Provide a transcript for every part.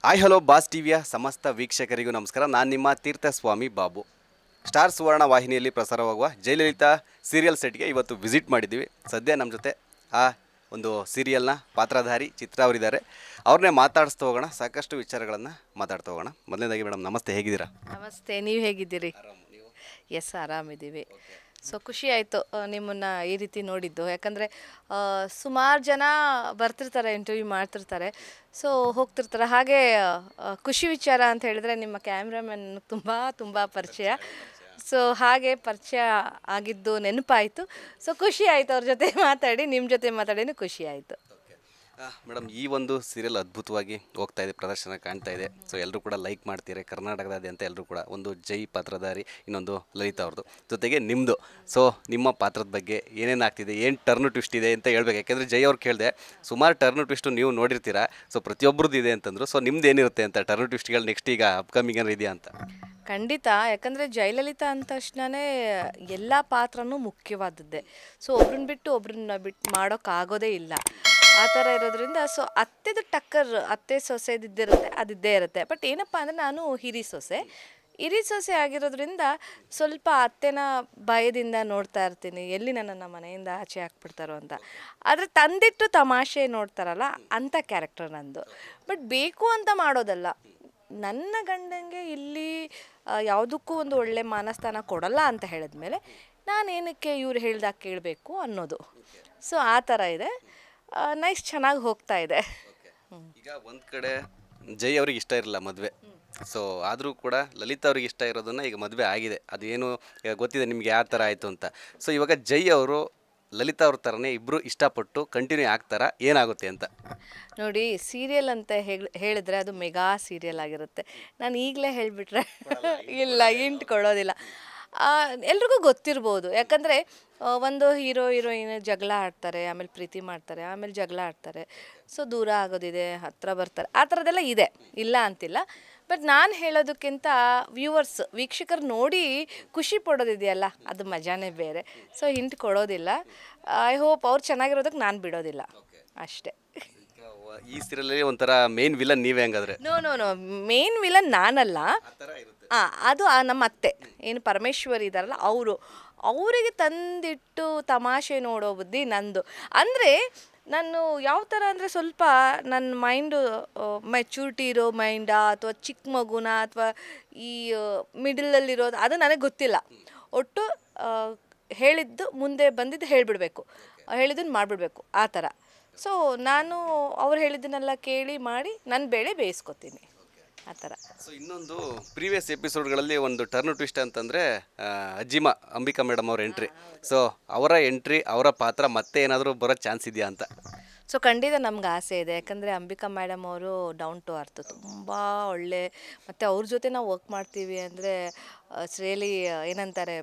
Hi hello boss ಟಿವಿಯ ಸಮಸ್ತ ವೀಕ್ಷಕರಿಗೂ ನಮಸ್ಕಾರ. ನಾನು ನಿಮ್ಮ ತೀರ್ಥಸ್ವಾಮಿ ಬಾಬು. ಸ್ಟಾರ್ ಸುವರ್ಣ ವಾಹಿನಿಯಲ್ಲಿ ಪ್ರಸಾರವಾಗುವ ಜಯಲಲಿತಾ ಸೀರಿಯಲ್ ಸೆಟ್ಗೆ ಇವತ್ತು ವಿಸಿಟ್ ಮಾಡಿದ್ದೀವಿ. ಸದ್ಯ ನಮ್ಮ ಜೊತೆ ಆ ಒಂದು ಸೀರಿಯಲ್ನ ಪಾತ್ರಧಾರಿ ಚಿತ್ರ ಅವರಿದ್ದಾರೆ. ಅವ್ರನ್ನೇ ಮಾತಾಡಿಸ್ತಾ ಹೋಗೋಣ, ಸಾಕಷ್ಟು ವಿಚಾರಗಳನ್ನು ಮಾತಾಡ್ತಾ ಹೋಗೋಣ. ಮೊದಲನೇದಾಗಿ ಮೇಡಮ್ ನಮಸ್ತೆ, ಹೇಗಿದ್ದೀರಾ? ನಮಸ್ತೆ, ನೀವು ಹೇಗಿದ್ದೀರಿ? ನೀವು? ಎಸ್, ಆರಾಮಿದ್ದೀವಿ. ಸೊ ಖುಷಿ ಆಯಿತು ನಿಮ್ಮನ್ನು ಈ ರೀತಿ ನೋಡಿದ್ದು. ಯಾಕಂದರೆ ಸುಮಾರು ಜನ ಬರ್ತಿರ್ತಾರೆ, ಇಂಟರ್ವ್ಯೂ ಮಾಡ್ತಿರ್ತಾರೆ, ಸೊ ಹೋಗ್ತಿರ್ತಾರೆ. ಹಾಗೆ ಖುಷಿ ವಿಚಾರ ಅಂತ ಹೇಳಿದ್ರೆ ನಿಮ್ಮ ಕ್ಯಾಮ್ರಾಮನ್ ತುಂಬ ತುಂಬ ಪರಿಚಯ. ಸೊ ಹಾಗೆ ಪರಿಚಯ ಆಗಿದ್ದು ನೆನಪಾಯಿತು. ಸೊ ಖುಷಿ ಆಯಿತು ಅವ್ರ ಜೊತೆ ಮಾತಾಡಿ, ನಿಮ್ಮ ಜೊತೆ ಮಾತಾಡಿನೂ ಖುಷಿ ಆಯಿತು. ಮೇಡಮ್, ಈ ಒಂದು ಸೀರಿಯಲ್ ಅದ್ಭುತವಾಗಿ ಹೋಗ್ತಾ ಇದೆ, ಪ್ರದರ್ಶನ ಕಾಣ್ತಾ ಇದೆ. ಸೊ ಎಲ್ಲರೂ ಕೂಡ ಲೈಕ್ ಮಾಡ್ತೀರಿ, ಕರ್ನಾಟಕದಾದ್ಯಂತ ಎಲ್ಲರೂ ಕೂಡ. ಒಂದು ಜೈ ಪಾತ್ರಧಾರಿ, ಇನ್ನೊಂದು ಲಲಿತಾ ಅವ್ರದ್ದು, ಜೊತೆಗೆ ನಿಮ್ಮದು. ಸೊ ನಿಮ್ಮ ಪಾತ್ರದ ಬಗ್ಗೆ ಏನೇನು ಆಗ್ತಿದೆ, ಏನು ಟರ್ನ್ ಟ್ವಿಸ್ಟ್ ಇದೆ ಅಂತ ಹೇಳ್ಬೇಕು. ಯಾಕೆಂದರೆ ಜೈ ಅವ್ರು ಕೇಳಿದೆ, ಸುಮಾರು ಟರ್ನ್ ಟ್ವಿಸ್ಟು ನೀವು ನೋಡಿರ್ತೀರಾ, ಸೊ ಪ್ರತಿಯೊಬ್ಬರದ್ದು ಇದೆ ಅಂತಂದರು. ಸೊ ನಿಮ್ದು ಏನಿರುತ್ತೆ ಅಂತ ಟರ್ನ್ ಟ್ವಿಸ್ಟ್ಗಳು ನೆಕ್ಸ್ಟ್ ಈಗ ಅಪ್ಕಮಿಂಗ್ ಏನಾರು ಇದೆಯಾ ಅಂತ? ಖಂಡಿತ. ಯಾಕಂದರೆ ಜಯಲಲಿತಾ ಅಂದ ತಕ್ಷಣವೇ ಎಲ್ಲ ಪಾತ್ರನೂ ಮುಖ್ಯವಾದದ್ದೇ. ಸೊ ಒಬ್ರನ್ನ ಬಿಟ್ಟು ಮಾಡೋಕ್ಕಾಗೋದೇ ಇಲ್ಲ. ಆ ಥರ ಇರೋದ್ರಿಂದ ಸೊ ಅತ್ತೆದು ಟಕ್ಕರ್, ಅತ್ತೆ ಸೊಸೆದಿದ್ದಿರುತ್ತೆ, ಅದಿದ್ದೇ ಇರುತ್ತೆ. ಬಟ್ ಏನಪ್ಪ ಅಂದರೆ ನಾನು ಹಿರಿ ಸೊಸೆ ಆಗಿರೋದ್ರಿಂದ ಸ್ವಲ್ಪ ಅತ್ತೆನ ಭಯದಿಂದ ನೋಡ್ತಾ ಇರ್ತೀನಿ, ಎಲ್ಲಿ ನನ್ನನ್ನು ಮನೆಯಿಂದ ಆಚೆ ಹಾಕ್ಬಿಡ್ತಾರೋ ಅಂತ. ಆದರೆ ತಂದಿಟ್ಟು ತಮಾಷೆ ನೋಡ್ತಾರಲ್ಲ, ಅಂಥ ಕ್ಯಾರೆಕ್ಟರ್ ನಂದು. ಬಟ್ ಬೇಕು ಅಂತ ಮಾಡೋದಲ್ಲ. ನನ್ನ ಗಂಡಂಗೆ ಇಲ್ಲಿ ಯಾವುದಕ್ಕೂ ಒಂದು ಒಳ್ಳೆ ಮಾನಸ್ಥಾನ ಕೊಡಲ್ಲ ಅಂತ ಹೇಳಿದ್ಮೇಲೆ ನಾನೇನಕ್ಕೆ ಇವ್ರು ಹೇಳ್ದಾಗ ಕೇಳಬೇಕು ಅನ್ನೋದು. ಸೊ ಆ ಥರ ಇದೆ. ನೈಸ್, ಚೆನ್ನಾಗಿ ಹೋಗ್ತಾ ಇದೆ. ಈಗ ಒಂದು ಕಡೆ ಜೈ ಅವ್ರಿಗೆ ಇಷ್ಟ ಇರಲ್ಲ ಮದುವೆ. ಸೊ ಆದರೂ ಕೂಡ ಲಲಿತಾ ಅವ್ರಿಗೆ ಇಷ್ಟ ಇರೋದನ್ನು ಈಗ ಮದುವೆ ಆಗಿದೆ. ಅದೇನು ಈಗ ಗೊತ್ತಿದೆ ನಿಮ್ಗೆ ಯಾವ ಥರ ಆಯಿತು ಅಂತ. ಸೊ ಇವಾಗ ಜೈ ಅವರು ಲಲಿತಾ ಅವ್ರ ಥರನೇ ಇಬ್ಬರು ಇಷ್ಟಪಟ್ಟು ಕಂಟಿನ್ಯೂ ಆಗ್ತಾರ, ಏನಾಗುತ್ತೆ ಅಂತ ನೋಡಿ, ಸೀರಿಯಲ್ ಅಂತ ಹೇಳಿದ್ರೆ ಅದು ಮೆಗಾ ಸೀರಿಯಲ್ ಆಗಿರುತ್ತೆ. ನಾನು ಈಗಲೇ ಹೇಳಿಬಿಟ್ರೆ ಇಲ್ಲ, ಇಂಟ್ ಕೊಡೋದಿಲ್ಲ. ಎಲ್ರಿಗೂ ಗೊತ್ತಿರ್ಬೋದು. ಯಾಕಂದರೆ ಒಂದು ಹೀರೋಯಿನ್ ಜಗಳ ಆಡ್ತಾರೆ, ಆಮೇಲೆ ಪ್ರೀತಿ ಮಾಡ್ತಾರೆ, ಆಮೇಲೆ ಜಗಳ ಆಡ್ತಾರೆ, ಸೊ ದೂರ ಆಗೋದಿದೆ, ಹತ್ತಿರ ಬರ್ತಾರೆ, ಆ ಥರದ್ದೆಲ್ಲ ಇದೆ, ಇಲ್ಲ ಅಂತಿಲ್ಲ. ಬಟ್ ನಾನು ಹೇಳೋದಕ್ಕಿಂತ ವೀಕ್ಷಕರು ನೋಡಿ ಖುಷಿ ಪಡೋದಿದೆಯಲ್ಲ, ಅದು ಮಜಾನೇ ಬೇರೆ. ಸೊ ಹಿಂಟ್ ಕೊಡೋದಿಲ್ಲ. ಐ ಹೋಪ್ ಅವ್ರು ಚೆನ್ನಾಗಿರೋದಕ್ಕೆ ನಾನು ಬಿಡೋದಿಲ್ಲ ಅಷ್ಟೇ. ಈ ಸೀರಿಯಲಲ್ಲಿ ಒಂಥರ ಮೇನ್ ವಿಲನ್ ನೀವೇ ಹಂಗಾದ್ರೆ? No no no, main villain ನಾನಲ್ಲ. ಅದು ನಮ್ಮ ಅತ್ತೆ ಏನು ಪರಮೇಶ್ವರಿ ಇದ್ದಾರಲ್ಲ, ಅವರಿಗೆ ತಂದಿಟ್ಟು ತಮಾಷೆ ನೋಡೋ ಬುದ್ಧಿ ನಂದು. ಅಂದರೆ ನಾನು ಯಾವ ಥರ ಅಂದರೆ ಸ್ವಲ್ಪ ನನ್ನ ಮೈಂಡು ಮೆಚೂರಿಟಿ ಇರೋ ಮೈಂಡಾ ಅಥವಾ ಚಿಕ್ಕ ಮಗುನ ಅಥವಾ ಈ ಮಿಡಲಲ್ಲಿರೋದು ಅದು ನನಗೆ ಗೊತ್ತಿಲ್ಲ. ಒಟ್ಟು ಹೇಳಿದ್ದು ಮುಂದೆ ಬಂದಿದ್ದು ಹೇಳಿಬಿಡ್ಬೇಕು, ಹೇಳಿದ್ದನ್ನು ಮಾಡಿಬಿಡ್ಬೇಕು, ಆ ಥರ. ಸೊ ನಾನು ಅವ್ರು ಹೇಳಿದ್ದನ್ನೆಲ್ಲ ಕೇಳಿ ಮಾಡಿ ನನ್ನ ಬೇಳೆ ಬೇಯಿಸ್ಕೊತೀನಿ, ಆ ಥರ. ಸೊ ಇನ್ನೊಂದು ಪ್ರೀವಿಯಸ್ ಎಪಿಸೋಡ್ಗಳಲ್ಲಿ ಒಂದು ಟರ್ನ್ ಟ್ವಿಸ್ಟ್ ಅಂತಂದರೆ ಅಜ್ಜಿಮಾ ಅಂಬಿಕಾ ಮೇಡಮ್ ಅವ್ರ ಎಂಟ್ರಿ. ಸೊ ಅವರ ಎಂಟ್ರಿ, ಅವರ ಪಾತ್ರ ಮತ್ತೆ ಏನಾದರೂ ಬರೋ ಚಾನ್ಸ್ ಇದೆಯಾ ಅಂತ? ಸೊ ಖಂಡಿತ ನಮ್ಗೆ ಆಸೆ ಇದೆ. ಯಾಕಂದರೆ ಅಂಬಿಕಾ ಮೇಡಮ್ ಅವರು ಡೌನ್ ಟು ಅರ್ತ್, ತುಂಬ ಒಳ್ಳೆ. ಮತ್ತು ಅವ್ರ ಜೊತೆ ನಾವು ವರ್ಕ್ ಮಾಡ್ತೀವಿ ಅಂದರೆ ರಿಯಲಿ ಏನಂತಾರೆ,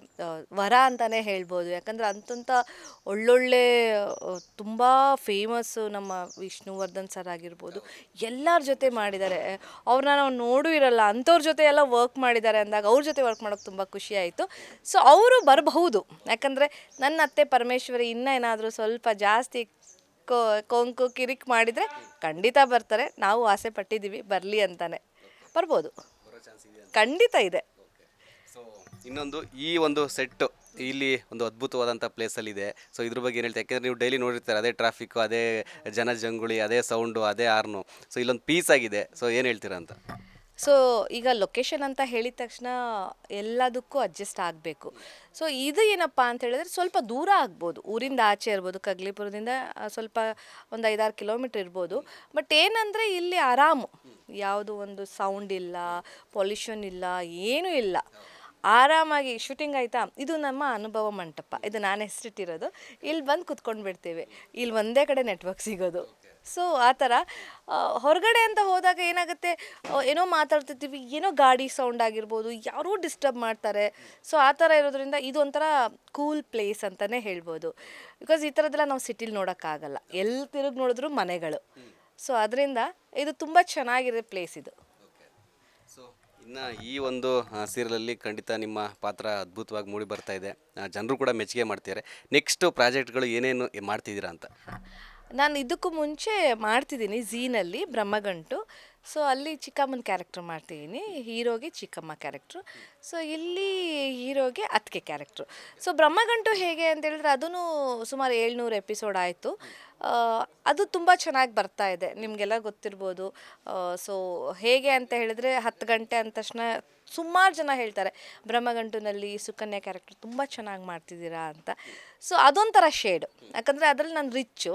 ವರ ಅಂತಲೇ ಹೇಳ್ಬೋದು. ಯಾಕಂದರೆ ಅಂತಂಥ ಒಳ್ಳೊಳ್ಳೆ ತುಂಬ ಫೇಮಸ್ಸು ನಮ್ಮ ವಿಷ್ಣುವರ್ಧನ್ ಸರ್ ಆಗಿರ್ಬೋದು, ಎಲ್ಲರ ಜೊತೆ ಮಾಡಿದ್ದಾರೆ. ಅವ್ರನ್ನ ನಾವು ನೋಡೂ ಇರಲ್ಲ, ಅಂಥವ್ರ ಜೊತೆ ಎಲ್ಲ ವರ್ಕ್ ಮಾಡಿದ್ದಾರೆ ಅಂದಾಗ ಅವ್ರ ಜೊತೆ ವರ್ಕ್ ಮಾಡೋಕ್ಕೆ ತುಂಬ ಖುಷಿ ಆಯಿತು. ಸೊ ಅವರು ಬರಬಹುದು. ಯಾಕಂದರೆ ನನ್ನ ಅತ್ತೆ ಪರಮೇಶ್ವರಿ ಇನ್ನೂ ಏನಾದರೂ ಸ್ವಲ್ಪ ಜಾಸ್ತಿ ಕೊಂಕು ಕಿರಿಕ್ ಮಾಡಿದರೆ ಖಂಡಿತ ಬರ್ತಾರೆ. ನಾವು ಆಸೆ ಪಟ್ಟಿದ್ದೀವಿ ಬರಲಿ ಅಂತಾನೆ. ಬರ್ಬೋದು, ಖಂಡಿತ ಇದೆ. ಸೊ ಇನ್ನೊಂದು, ಈ ಒಂದು ಸೆಟ್ಟು ಇಲ್ಲಿ ಒಂದು ಅದ್ಭುತವಾದಂಥ ಪ್ಲೇಸಲ್ಲಿದೆ. ಸೊ ಇದ್ರ ಬಗ್ಗೆ ಏನು ಹೇಳ್ತೀವಿ? ಯಾಕೆಂದರೆ ನೀವು ಡೈಲಿ ನೋಡಿರ್ತಾರೆ, ಅದೇ ಟ್ರಾಫಿಕ್ಕು, ಅದೇ ಜನಜಂಗುಳಿ, ಅದೇ ಸೌಂಡು, ಅದೇ ಆರ್ನು. ಸೊ ಇಲ್ಲೊಂದು ಪೀಸ್ ಆಗಿದೆ. ಸೊ ಏನು ಹೇಳ್ತೀರಾ ಅಂತ? ಸೊ ಈಗ ಲೊಕೇಶನ್ ಅಂತ ಹೇಳಿದ ತಕ್ಷಣ ಎಲ್ಲದಕ್ಕೂ ಅಡ್ಜಸ್ಟ್ ಆಗಬೇಕು. ಸೊ ಇದು ಏನಪ್ಪ ಅಂತ ಹೇಳಿದ್ರೆ ಸ್ವಲ್ಪ ದೂರ ಆಗ್ಬೋದು, ಊರಿಂದ ಆಚೆ ಇರ್ಬೋದು, ಕಗ್ಲಿಪುರದಿಂದ ಸ್ವಲ್ಪ ಒಂದು 5-6 ಕಿಲೋಮೀಟ್ರ್ ಇರ್ಬೋದು. ಬಟ್ ಏನಂದರೆ ಇಲ್ಲಿ ಆರಾಮು, ಯಾವುದು ಒಂದು ಸೌಂಡ್ ಇಲ್ಲ, ಪೊಲ್ಯೂಷನ್ ಇಲ್ಲ, ಏನೂ ಇಲ್ಲ, ಆರಾಮಾಗಿ ಶೂಟಿಂಗ್ ಆಯಿತಾ. ಇದು ನಮ್ಮ ಅನುಭವ ಮಂಟಪ, ಇದು ನಾನು ಹೆಸರಿಟ್ಟಿರೋದು. ಇಲ್ಲಿ ಬಂದು ಕುತ್ಕೊಂಡು ಬಿಡ್ತೀವಿ, ಇಲ್ಲಿ ಒಂದೇ ಕಡೆ ನೆಟ್ವರ್ಕ್ ಸಿಗೋದು. ಸೊ ಆ ಥರ. ಹೊರಗಡೆ ಅಂತ ಹೋದಾಗ ಏನಾಗುತ್ತೆ, ಏನೋ ಮಾತಾಡ್ತಿರ್ತೀವಿ, ಏನೋ ಗಾಡಿ ಸೌಂಡ್ ಆಗಿರ್ಬೋದು, ಯಾರೋ ಡಿಸ್ಟರ್ಬ್ ಮಾಡ್ತಾರೆ. ಸೊ ಆ ಥರ ಇರೋದ್ರಿಂದ ಇದೊಂಥರ ಕೂಲ್ ಪ್ಲೇಸ್ ಅಂತಲೇ ಹೇಳ್ಬೋದು. ಬಿಕಾಸ್ ಈ ಥರದ್ದೆಲ್ಲ ನಾವು ಸಿಟಿಲಿ ನೋಡೋಕ್ಕಾಗಲ್ಲ, ಎಲ್ಲಿ ತಿರುಗಿ ನೋಡಿದ್ರು ಮನೆಗಳು. ಸೊ ಅದರಿಂದ ಇದು ತುಂಬ ಚೆನ್ನಾಗಿರೋ ಪ್ಲೇಸ್ ಇದು. ಸೊ ಇನ್ನು ಈ ಒಂದು ಸೀರಿಯಲಲ್ಲಿ ಖಂಡಿತ ನಿಮ್ಮ ಪಾತ್ರ ಅದ್ಭುತವಾಗಿ ಮೂಡಿ ಬರ್ತಾ ಇದೆ, ಜನರು ಕೂಡ ಮೆಚ್ಚುಗೆ ಮಾಡ್ತಿದ್ದಾರೆ. ನೆಕ್ಸ್ಟು ಪ್ರಾಜೆಕ್ಟ್ಗಳು ಏನೇನು ಮಾಡ್ತಿದ್ದೀರಾ ಅಂತ? ನಾನು ಇದಕ್ಕೂ ಮುಂಚೆ ಮಾಡ್ತಿದ್ದೀನಿ ಝೀನಲ್ಲಿ ಬ್ರಹ್ಮಗಂಟು. ಸೊ ಅಲ್ಲಿ ಚಿಕ್ಕಮ್ಮನ ಕ್ಯಾರೆಕ್ಟರ್ ಮಾಡ್ತಿದ್ದೀನಿ, ಹೀರೋಗೆ ಚಿಕ್ಕಮ್ಮ ಕ್ಯಾರೆಕ್ಟ್ರು. ಸೊ ಇಲ್ಲಿ ಹೀರೋಗೆ ಅತ್ತಿಗೆ ಕ್ಯಾರೆಕ್ಟ್ರು. ಸೊ ಬ್ರಹ್ಮಗಂಟು ಹೇಗೆ ಅಂತ ಹೇಳಿದ್ರೆ ಅದೂ ಸುಮಾರು 700 ಎಪಿಸೋಡ್ ಆಯಿತು. ಅದು ತುಂಬ ಚೆನ್ನಾಗಿ ಬರ್ತಾ ಇದೆ, ನಿಮಗೆಲ್ಲ ಗೊತ್ತಿರ್ಬೋದು. ಸೊ ಹೇಗೆ ಅಂತ ಹೇಳಿದ್ರೆ 10 ಗಂಟೆ ಅಂದ ತಕ್ಷಣ ಸುಮಾರು ಜನ ಹೇಳ್ತಾರೆ ಬ್ರಹ್ಮಗಂಟುನಲ್ಲಿ ಸುಕನ್ಯಾ ಕ್ಯಾರೆಕ್ಟರ್ ತುಂಬ ಚೆನ್ನಾಗಿ ಮಾಡ್ತಿದ್ದೀರಾ ಅಂತ. ಸೊ ಅದೊಂಥರ ಶೇಡ್, ಯಾಕಂದರೆ ಅದರಲ್ಲಿ ನಾನು ರಿಚ್ಚು,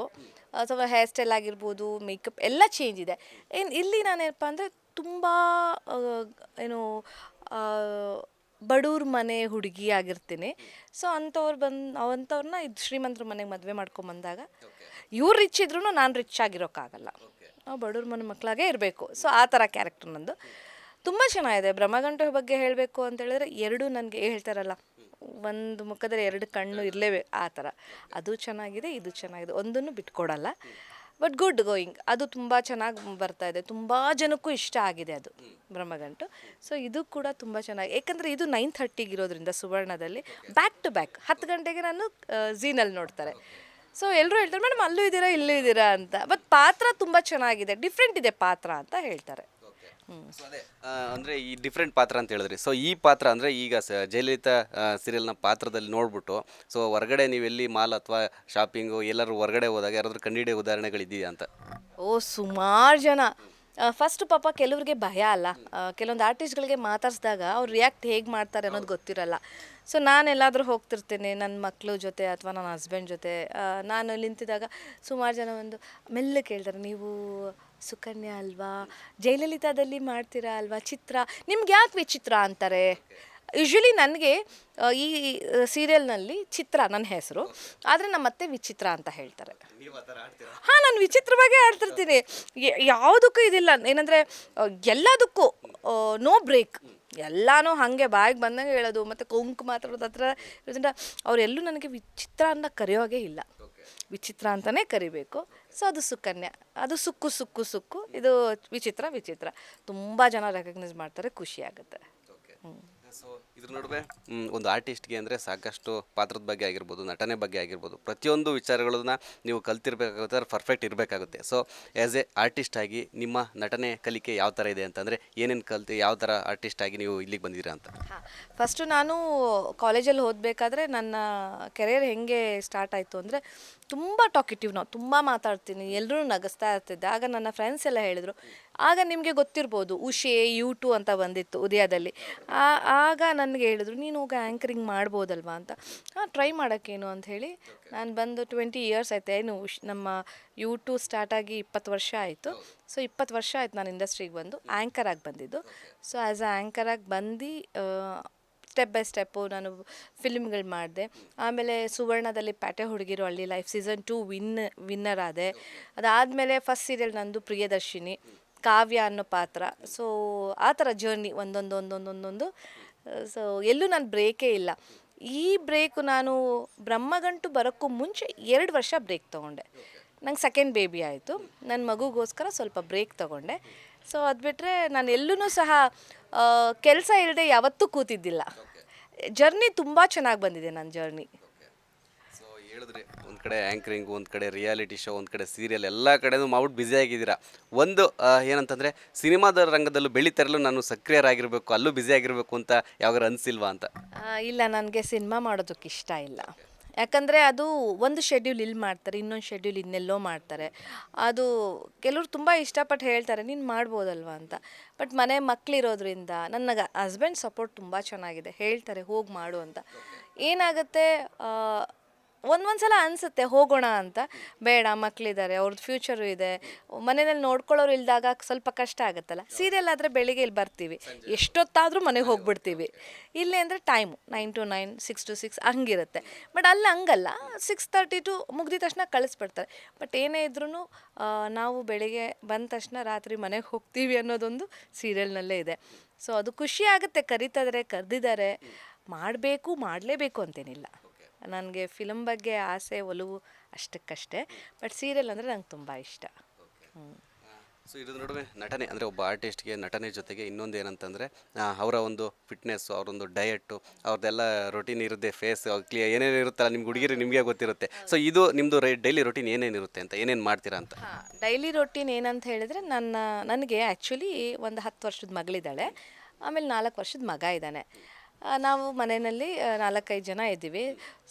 ಸ್ವಲ್ಪ ಹೇರ್ ಸ್ಟೈಲ್ ಆಗಿರ್ಬೋದು, ಮೇಕಪ್ ಎಲ್ಲ ಚೇಂಜ್ ಇದೆ. ಇಲ್ಲಿ ನಾನೇನಪ್ಪ ಅಂದರೆ ತುಂಬ ಏನು ಬಡವ್ರ ಮನೆ ಹುಡುಗಿ ಆಗಿರ್ತೀನಿ. ಸೊ ಅಂಥವ್ರನ್ನ ಇದು ಶ್ರೀಮಂತರ ಮನೆಗೆ ಮದುವೆ ಮಾಡ್ಕೊಂಬಂದಾಗ ಇವ್ರು ರಿಚ್ ಇದ್ರೂ ನಾನು ರಿಚ್ ಆಗಿರೋಕ್ಕಾಗಲ್ಲ, ನಾವು ಬಡವ್ರ ಮನೆ ಮಕ್ಕಳಾಗೇ ಇರಬೇಕು. ಸೊ ಆ ಥರ ಕ್ಯಾರೆಕ್ಟರ್ ನಂದು ತುಂಬ ಚೆನ್ನಾಗಿದೆ. ಬ್ರಹ್ಮಗಂಟು ಬಗ್ಗೆ ಹೇಳಬೇಕು ಅಂತ ಹೇಳಿದ್ರೆ ಎರಡು ನನಗೆ ಹೇಳ್ತಾರಲ್ಲ, ಒಂದು ಮುಖದಲ್ಲಿ 2 ಕಣ್ಣು ಇರಲೇಬೇಕು, ಆ ಥರ. ಅದು ಚೆನ್ನಾಗಿದೆ, ಇದು ಚೆನ್ನಾಗಿದೆ, ಒಂದನ್ನು ಬಿಟ್ಕೊಡಲ್ಲ. ಬಟ್ ಗುಡ್ ಗೋಯಿಂಗ್, ಅದು ತುಂಬ ಚೆನ್ನಾಗಿ ಬರ್ತಾ ಇದೆ, ತುಂಬ ಜನಕ್ಕೂ ಇಷ್ಟ ಆಗಿದೆ ಅದು ಬ್ರಹ್ಮಗಂಟು. ಸೊ ಇದು ಕೂಡ ತುಂಬ ಚೆನ್ನಾಗಿ, ಏಕೆಂದರೆ ಇದು 9:30ಗೆ ಇರೋದ್ರಿಂದ ಸುವರ್ಣದಲ್ಲಿ ಬ್ಯಾಕ್ ಟು ಬ್ಯಾಕ್ 10 ಗಂಟೆಗೆ ನಾನು ಝೀನಲ್ಲಿ ನೋಡ್ತಾರೆ. ಸೊ ಎಲ್ಲರೂ ಹೇಳ್ತಾರೆ ಮೇಡಮ್ ಅಲ್ಲೂ ಇದ್ದೀರಾ ಇಲ್ಲೂ ಇದ್ದೀರಾ ಅಂತ. ಬಟ್ ಪಾತ್ರ ತುಂಬ ಚೆನ್ನಾಗಿದೆ, ಡಿಫ್ರೆಂಟ್ ಇದೆ ಪಾತ್ರ ಅಂತ ಹೇಳ್ತಾರೆ. ಸೊ ಅದೇ ಅಂದರೆ ಈ ಡಿಫ್ರೆಂಟ್ ಪಾತ್ರ ಅಂತ ಹೇಳಿದ್ರಿ. ಸೊ ಈ ಪಾತ್ರ ಅಂದರೆ ಈಗ ಜಯಲಲಿತಾ ಸೀರಿಯಲ್ನ ಪಾತ್ರದಲ್ಲಿ ನೋಡ್ಬಿಟ್ಟು ಸೊ ಹೊರಗಡೆ ನೀವೆಲ್ಲಿ ಮಾಲ್ ಅಥವಾ ಶಾಪಿಂಗು ಎಲ್ಲರೂ ಹೊರಗಡೆ ಹೋದಾಗ ಯಾರಾದ್ರೂ ಕಂಡಿಡಿಯೋ ಉದಾಹರಣೆಗಳಿದೆಯಾ ಅಂತ? ಓ ಸುಮಾರು ಜನ. ಫಸ್ಟ್ ಪಾಪ ಕೆಲವ್ರಿಗೆ ಭಯ ಅಲ್ಲ, ಕೆಲವೊಂದು ಆರ್ಟಿಸ್ಟ್ಗಳಿಗೆ ಮಾತಾಡಿಸಿದಾಗ ಅವ್ರು ರಿಯಾಕ್ಟ್ ಹೇಗೆ ಮಾಡ್ತಾರೆ ಅನ್ನೋದು ಗೊತ್ತಿರಲ್ಲ. ಸೊ ನಾನು ಎಲ್ಲಾದರೂ ಹೋಗ್ತಿರ್ತೀನಿ ನನ್ನ ಮಕ್ಕಳು ಜೊತೆ ಅಥವಾ ನನ್ನ ಹಸ್ಬೆಂಡ್ ಜೊತೆ, ನಾನು ನಿಂತಿದ್ದಾಗ ಸುಮಾರು ಜನ ಒಂದು ಮೆಲ್ಲ ಕೇಳ್ತಾರೆ, ನೀವು ಸುಕನ್ಯಾ ಅಲ್ವಾ, ಜಯಲಲಿತಾದಲ್ಲಿ ಮಾಡ್ತೀರಾ ಅಲ್ವಾ ಚಿತ್ರ, ನಿಮ್ಗೆ ಯಾಕೆ ವಿಚಿತ್ರ ಅಂತಾರೆ. ಯೂಶ್ವಲಿ ನನಗೆ ಈ ಸೀರಿಯಲ್ನಲ್ಲಿ ಚಿತ್ರ ನನ್ನ ಹೆಸರು, ಆದರೆ ನಮ್ಮ ಅತ್ತೆ ವಿಚಿತ್ರ ಅಂತ ಹೇಳ್ತಾರೆ. ಹಾಂ, ನಾನು ವಿಚಿತ್ರವಾಗೇ ಆಡ್ತಿರ್ತೀನಿ, ಯಾವುದಕ್ಕೂ ಇದಿಲ್ಲ. ಏನಂದರೆ ಎಲ್ಲದಕ್ಕೂ ನೋ ಬ್ರೇಕ್, ಎಲ್ಲನೂ ಹಾಗೆ ಬಾಯಿಗೆ ಬಂದಂಗೆ ಹೇಳೋದು ಮತ್ತು ಕೊಂಕು ಮಾತಾಡೋದು ಹತ್ರ ಇರೋದ್ರಿಂದ ಅವರೆಲ್ಲೂ ನನಗೆ ವಿಚಿತ್ರ ಅಂತ ಕರೆಯೋಗೇ ಇಲ್ಲ, ವಿಚಿತ್ರ ಅಂತಲೇ ಕರಿಬೇಕು. ಸೊ ಅದು ಸುಕನ್ಯಾ, ಅದು ಸುಕ್ಕು ಸುಕ್ಕು ಸುಕ್ಕು, ಇದು ವಿಚಿತ್ರ ವಿಚಿತ್ರ. ತುಂಬ ಜನ ರೆಕಗ್ನೈಸ್ ಮಾಡ್ತಾರೆ, ಖುಷಿ ಆಗುತ್ತೆ. ಸೊ ಇದ್ರ ನಡುವೆ ಒಂದು ಆರ್ಟಿಸ್ಟ್ಗೆ ಅಂದರೆ ಸಾಕಷ್ಟು ಪಾತ್ರದ ಬಗ್ಗೆ ಆಗಿರ್ಬೋದು, ನಟನೆ ಬಗ್ಗೆ ಆಗಿರ್ಬೋದು, ಪ್ರತಿಯೊಂದು ವಿಚಾರಗಳನ್ನ ನೀವು ಕಲ್ತಿರ್ಬೇಕಾಗುತ್ತೆ, ಪರ್ಫೆಕ್ಟ್ ಇರಬೇಕಾಗುತ್ತೆ. ಸೊ ಆ್ಯಸ್ ಎ ಆರ್ಟಿಸ್ಟ್ ಆಗಿ ನಿಮ್ಮ ನಟನೆ ಕಲಿಕೆ ಯಾವ ಥರ ಇದೆ ಅಂತಂದರೆ ಏನೇನು ಕಲ್ತು ಯಾವ ಥರ ಆರ್ಟಿಸ್ಟ್ ಆಗಿ ನೀವು ಇಲ್ಲಿಗೆ ಬಂದಿದ್ದೀರಾ ಅಂತ? ಹಾಂ, ಫಸ್ಟು ನಾನು ಕಾಲೇಜಲ್ಲಿ ಓದಬೇಕಾದ್ರೆ ನನ್ನ ಕೆರಿಯರ್ ಹೆಂಗೆ ಸ್ಟಾರ್ಟ್ ಆಯಿತು ಅಂದರೆ ತುಂಬ ಟಾಕಿಟಿವ್, ನಾವು ತುಂಬ ಮಾತಾಡ್ತೀನಿ, ಎಲ್ಲರೂ ನಗಿಸ್ತಾ ಇರ್ತಿದ್ದೆ. ಆಗ ನನ್ನ ಫ್ರೆಂಡ್ಸ್ ಎಲ್ಲ ಹೇಳಿದರು, ಆಗ ನಿಮಗೆ ಗೊತ್ತಿರ್ಬೋದು ಉಷೆ U2 ಅಂತ ಬಂದಿತ್ತು ಉದಯದಲ್ಲಿ. ಆಗ ನನಗೆ ಹೇಳಿದ್ರು, ನೀನು ಹೋಗಿ ಆ್ಯಂಕರಿಂಗ್ ಮಾಡ್ಬೋದಲ್ವಾ ಅಂತ. ಹಾಂ, ಟ್ರೈ ಮಾಡೋಕ್ಕೇನು ಅಂತ ಹೇಳಿ ನಾನು ಬಂದು 20 ಇಯರ್ಸ್ ಆಯ್ತು, ಏನು ನಮ್ಮ U2 ಸ್ಟಾರ್ಟಾಗಿ 20 ವರ್ಷ ಆಯಿತು. ಸೊ 20 ವರ್ಷ ಆಯ್ತು ನಾನು ಇಂಡಸ್ಟ್ರಿಗೆ ಬಂದು ಆ್ಯಂಕರಾಗಿ ಬಂದಿದ್ದು. ಸೊ ಆ್ಯಸ್ ಅ ಆ್ಯಂಕರಾಗಿ ಬಂದು ಸ್ಟೆಪ್ ಬೈ ಸ್ಟೆಪ್ಪು ನಾನು ಫಿಲ್ಮ್ಗಳು ಮಾಡಿದೆ. ಆಮೇಲೆ ಸುವರ್ಣದಲ್ಲಿ ಪ್ಯಾಟೆ ಹುಡುಗಿರು ಹಳ್ಳಿ ಲೈಫ್ ಸೀಸನ್ 2 ವಿನ್ನರ್ ಆದೆ. ಅದಾದಮೇಲೆ ಫಸ್ಟ್ ಸೀರಿಯಲ್ ನಂದು ಪ್ರಿಯದರ್ಶಿನಿ, ಕಾವ್ಯ ಅನ್ನೋ ಪಾತ್ರ. ಸೊ ಆ ಥರ ಜರ್ನಿ ಒಂದೊಂದು. ಸೊ ಎಲ್ಲೂ ನಾನು ಬ್ರೇಕೇ ಇಲ್ಲ. ಈ ಬ್ರೇಕು ನಾನು ಬ್ರಹ್ಮಗಂಟು ಬರೋಕ್ಕೂ ಮುಂಚೆ 2 ವರ್ಷ ಬ್ರೇಕ್ ತೊಗೊಂಡೆ. ನಂಗೆ ಸೆಕೆಂಡ್ ಬೇಬಿ ಆಯಿತು, ನನ್ನ ಮಗುಗೋಸ್ಕರ ಸ್ವಲ್ಪ ಬ್ರೇಕ್ ತೊಗೊಂಡೆ. ಸೊ ಅದು ಬಿಟ್ಟರೆ ನಾನು ಎಲ್ಲೂ ಸಹ ಕೆಲಸ ಇಲ್ಲದೆ ಯಾವತ್ತೂ ಕೂತಿದ್ದಿಲ್ಲ. ಜರ್ನಿ ತುಂಬ ಚೆನ್ನಾಗಿ ಬಂದಿದೆ ನನ್ನ ಜರ್ನಿ. ಸೊ ಹೇಳಿದ್ರಿ, ಒಂದು ಕಡೆ ಆ್ಯಂಕರಿಂಗು, ಒಂದು ಕಡೆ ರಿಯಾಲಿಟಿ ಶೋ, ಒಂದು ಕಡೆ ಸೀರಿಯಲ್, ಎಲ್ಲ ಕಡೆನೂ ಮಾಡ್ಬಿಟ್ಟು ಬ್ಯುಸಿ ಆಗಿದ್ದೀರಾ. ಒಂದು ಏನಂತಂದರೆ ಸಿನಿಮಾದ ರಂಗದಲ್ಲೂ ಬೆಳೀತಾರಲ್ಲೂ ನಾನು ಸಕ್ರಿಯರಾಗಿರಬೇಕು, ಅಲ್ಲೂ ಬ್ಯುಸಿ ಆಗಿರಬೇಕು ಅಂತ ಯಾವಾಗಾರು ಅನಿಸಿಲ್ವಾ ಅಂತ? ಇಲ್ಲ, ನನಗೆ ಸಿನಿಮಾ ಮಾಡೋದಕ್ಕೆ ಇಷ್ಟ ಇಲ್ಲ. ಯಾಕಂದರೆ ಅದು ಒಂದು ಶೆಡ್ಯೂಲ್ ಇಲ್ಲಿ ಮಾಡ್ತಾರೆ, ಇನ್ನೊಂದು ಶೆಡ್ಯೂಲ್ ಇನ್ನೆಲ್ಲೋ ಮಾಡ್ತಾರೆ. ಅದು ಕೆಲವ್ರು ತುಂಬ ಇಷ್ಟಪಟ್ಟು ಹೇಳ್ತಾರೆ ನೀನು ಮಾಡ್ಬೋದಲ್ವ ಅಂತ. ಬಟ್ ಮನೆ ಮಕ್ಕಳಿರೋದ್ರಿಂದ ನನ್ನ ಹಸ್ಬೆಂಡ್ ಸಪೋರ್ಟ್ ತುಂಬ ಚೆನ್ನಾಗಿದೆ, ಹೇಳ್ತಾರೆ ಹೋಗಿ ಮಾಡು ಅಂತ. ಏನಾಗುತ್ತೆ, ಒಂದೊಂದ್ಸಲ ಅನಿಸುತ್ತೆ ಹೋಗೋಣ ಅಂತ, ಬೇಡ ಮಕ್ಕಳಿದ್ದಾರೆ, ಅವ್ರದ್ದು ಫ್ಯೂಚರು ಇದೆ, ಮನೆಯಲ್ಲಿ ನೋಡ್ಕೊಳ್ಳೋರು ಇಲ್ದಾಗ ಸ್ವಲ್ಪ ಕಷ್ಟ ಆಗುತ್ತಲ್ಲ. ಸೀರಿಯಲ್ ಆದರೆ ಬೆಳಿಗ್ಗೆ ಇಲ್ಲಿ ಬರ್ತೀವಿ, ಎಷ್ಟೊತ್ತಾದರೂ ಮನೆಗೆ ಹೋಗ್ಬಿಡ್ತೀವಿ. ಇಲ್ಲಿ ಅಂದರೆ ಟೈಮು 9 to 9, 6 to 6 ಹಂಗಿರುತ್ತೆ. ಬಟ್ ಅಲ್ಲಿ ಹಂಗಲ್ಲ, 6:30 to ಮುಗ್ದಿದ ತಕ್ಷಣ ಕಳಿಸ್ಬಿಡ್ತಾರೆ. ಬಟ್ ಏನೇ ಇದ್ರೂ ನಾವು ಬೆಳಿಗ್ಗೆ ಬಂದ ತಕ್ಷಣ ರಾತ್ರಿ ಮನೆಗೆ ಹೋಗ್ತೀವಿ ಅನ್ನೋದೊಂದು ಸೀರಿಯಲ್ನಲ್ಲೇ ಇದೆ. ಸೊ ಅದು ಖುಷಿ ಆಗುತ್ತೆ, ಕರೆದಿದ್ದಾರೆ, ಮಾಡಲೇಬೇಕು ಅಂತೇನಿಲ್ಲ. ನನಗೆ ಫಿಲಮ್ ಬಗ್ಗೆ ಆಸೆ ಒಲವು ಅಷ್ಟಕ್ಕಷ್ಟೇ. ಬಟ್ ಸೀರಿಯಲ್ ಅಂದರೆ ನಂಗೆ ತುಂಬ ಇಷ್ಟ. ಸೊ ಇದ್ರ ನಡುವೆ ನಟನೆ ಅಂದರೆ ಒಬ್ಬ ಆರ್ಟಿಸ್ಟ್ಗೆ ನಟನೆ ಜೊತೆಗೆ ಇನ್ನೊಂದು ಏನಂತಂದರೆ ಅವರ ಒಂದು ಫಿಟ್ನೆಸ್ಸು ಅವರೊಂದು ಡಯಟು ಅವ್ರದ್ದೆಲ್ಲ ರೊಟೀನ್ ಇರುತ್ತೆ ಫೇಸ್ ಏನೇನು ಇರುತ್ತಲ್ಲ ನಿಮ್ಗೆ ಹುಡುಗಿರಿ ನಿಮಗೆ ಗೊತ್ತಿರುತ್ತೆ. ಸೊ ಇದು ನಿಮ್ಮದು ಡೈಲಿ ರೊಟೀನ್ ಏನೇನಿರುತ್ತೆ ಅಂತ ಏನೇನು ಮಾಡ್ತೀರಾ ಅಂತ? ಡೈಲಿ ರೊಟೀನ್ ಏನಂತ ಹೇಳಿದರೆ ನನಗೆ ಆ್ಯಕ್ಚುಲಿ ಒಂದು 10 ವರ್ಷದ ಮಗಳಿದ್ದಾಳೆ, ಆಮೇಲೆ 4 ವರ್ಷದ ಮಗ ಇದ್ದಾನೆ. ನಾವು ಮನೆಯಲ್ಲಿ 4-5 ಜನ ಇದ್ದೀವಿ.